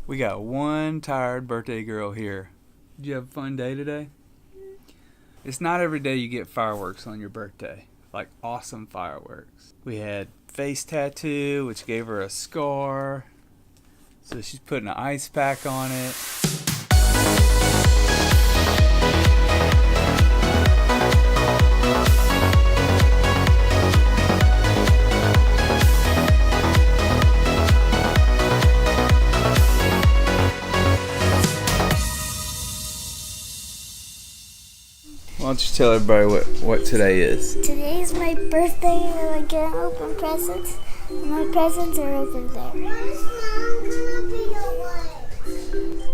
We got one tired birthday girl here. Did you have a fun day today? It's not every day you get fireworks on your birthday. Like awesome fireworks. We had face tattoo, which gave her a scar. So she's putting an ice pack on it. Why don't you tell everybody what today is? Today's my birthday and I get to open presents. And my presents are over there.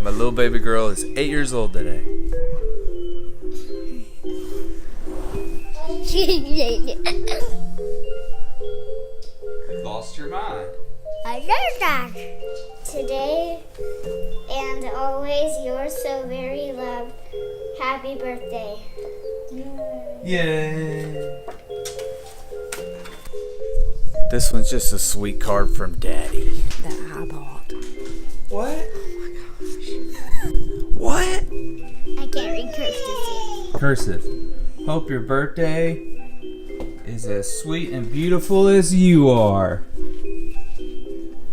My little baby girl is 8 years old today. Lost your mind. I love that. Today and always, you're so very loved. Happy birthday. Yay. This one's just a sweet card from Daddy. That I bought. What? What? I can't read cursive yet. Cursive. Hope your birthday is as sweet and beautiful as you are.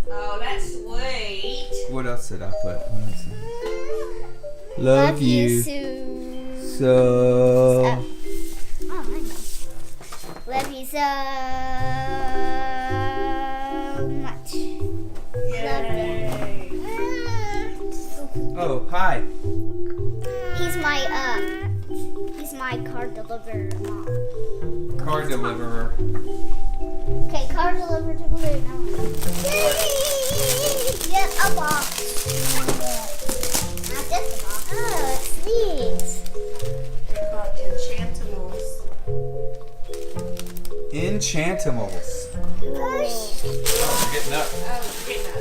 Oh, that's sweet. What else did I put? Let me see. Love you Sue. so. Oh, I know. Love you so much. Yay. Oh, hi. He's my card deliverer mom. Card deliverer. Okay, card deliverer to Blue now. Get a box. Not just a box. Oh, it's these. They're called Enchantimals. Enchantimals. Oh, you're getting up. Oh, getting up.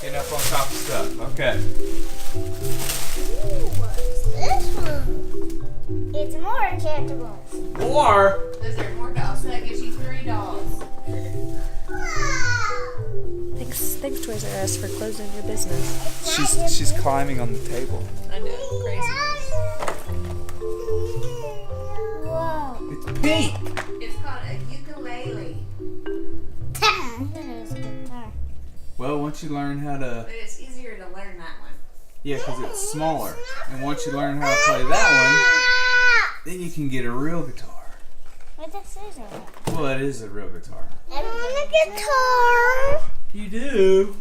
Getting up on top of stuff. Okay. Ooh, what's this one? It's more enchantables. Or. Those are more dolls, so that gives you 3 dolls. Thanks, Toys R Us, for closing your business. She's climbing on the table. I know, crazy. Whoa. It's pink. It's called a ukulele, That is a guitar. Well, once you learn how to, but it's easier to learn that one. yeah, because it's smaller. And once you learn how to play that one, then you can get a real guitar. What this is it? Well, that is a real guitar. I want a guitar. You do.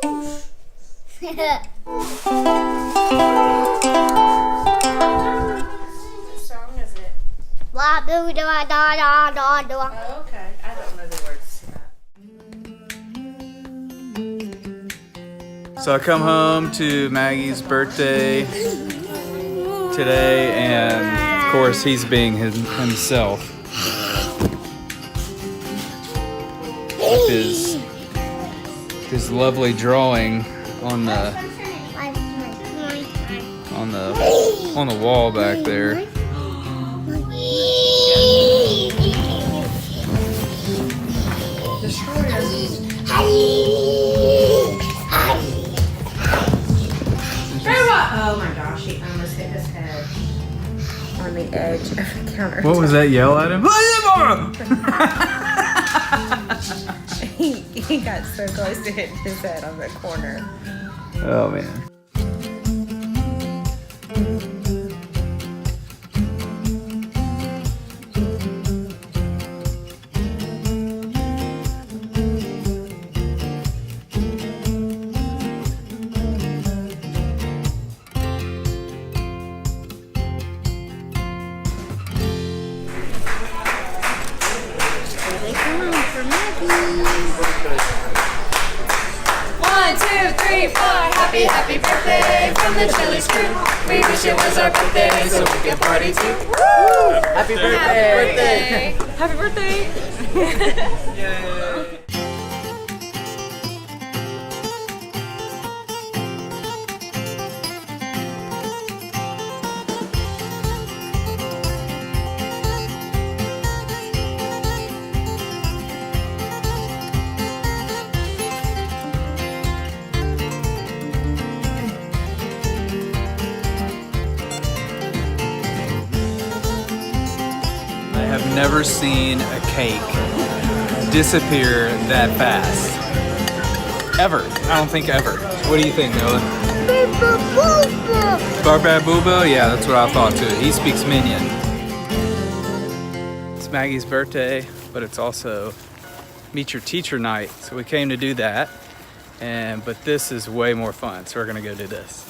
What song is it? Blah, boo, da, da, da, da, da. Oh, okay. I don't know the words to that. So I come home to Maggie's birthday today, and of course he's being himself. His lovely drawing on the wall back there. Oh my gosh, he almost hit his head on the edge of the counter. What was that yell at him? He got so close to hitting his head on the corner. Oh man. One, two, three, four. Happy, happy birthday from the Chili's crew. We wish it was our birthday so we can party too. Woo! Happy Happy birthday! Happy birthday! Yay. never seen a cake disappear that fast. Ever. I don't think ever. What do you think, Noah? Barbabubo? Yeah, that's what I thought too. He speaks Minion. It's Maggie's birthday, but it's also Meet Your Teacher night. So we came to do that. But this is way more fun, so we're gonna go do this.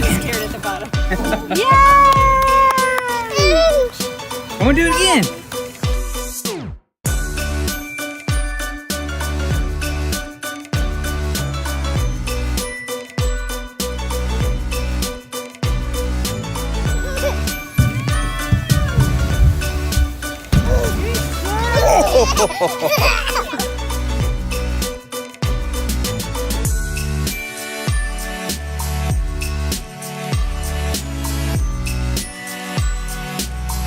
Scared at the bottom. I'm gonna do it again.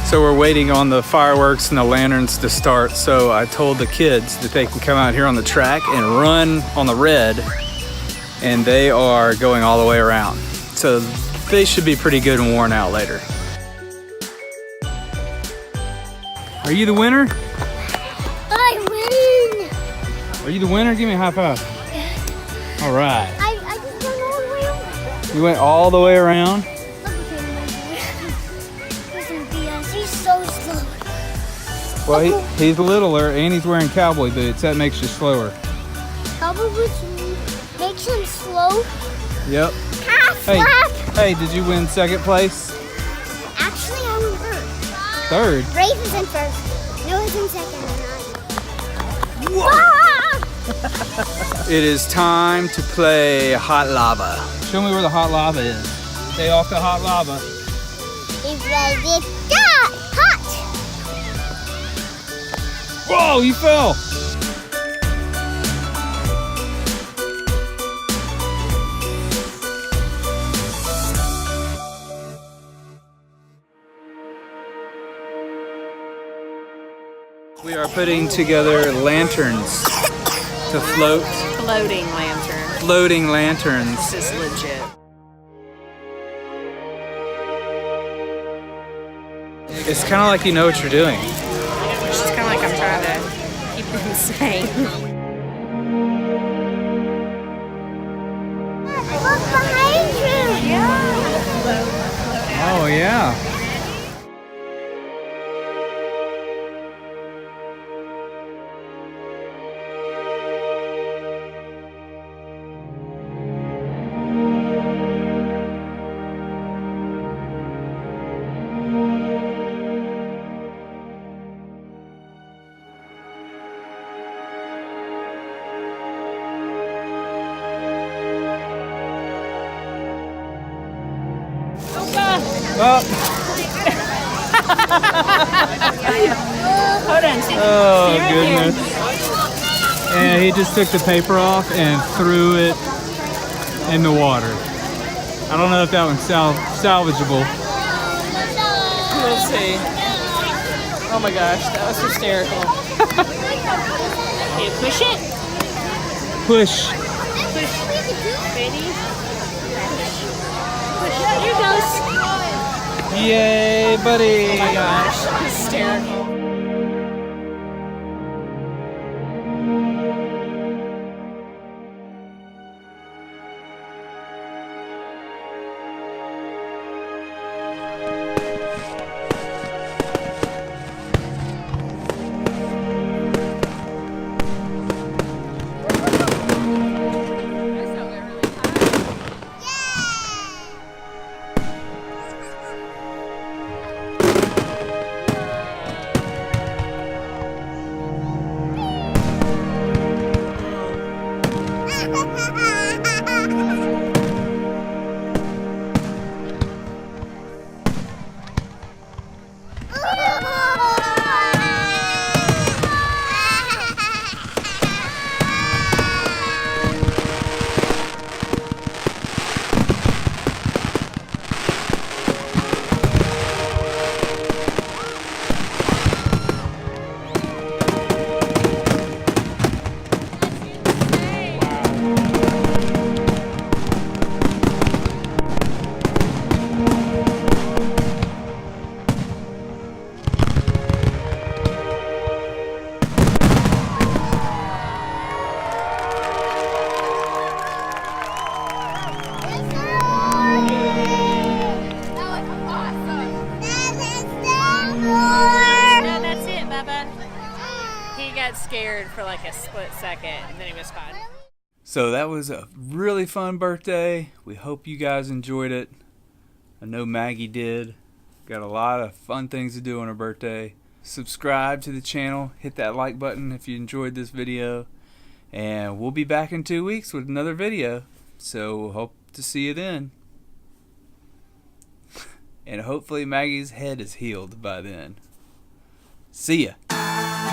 So we're waiting on the fireworks and the lanterns to start. So I told the kids that they can come out here on the track and run on the red, and they are going all the way around. So they should be pretty good and worn out later. Are you the winner? I win! Are you the winner? Give me a high five. All right. I just went all the way over. You went all the way around? Look at him right there. He's so slow. Well, he's littler and he's wearing cowboy boots. That makes you slower. Cowboy boots makes him slow. Yep. Half Hey, lap. hey, did you win second place? Actually, I won first. Third? Rafe is in first. Noah's in second. And I. It is time to play hot lava. Show me where the hot lava is. Stay off the hot lava. It's hot. Whoa, you fell. We are putting together lanterns to float. Floating lantern. Floating lanterns. This is legit. It's kind of like you know what you're doing. It's just kind of like I'm trying to keep them sane. Look behind you. Yeah. Oh, yeah. Oh. Hold on, see. Oh, See right goodness. And he just took the paper off and threw it in the water. I don't know if that one's salvageable. We'll see. Oh my gosh, that was hysterical. Okay, push it. Push. Push. Ready? Push. Here it goes. Yay, buddy. Oh my gosh, hysterical. got scared for like a split second, and then he was fine. So that was a really fun birthday. We hope you guys enjoyed it. I know Maggie did. Got a lot of fun things to do on her birthday. Subscribe to the channel. Hit that like button if you enjoyed this video. And we'll be back in 2 weeks with another video. So hope to see you then. And hopefully Maggie's head is healed by then. See ya.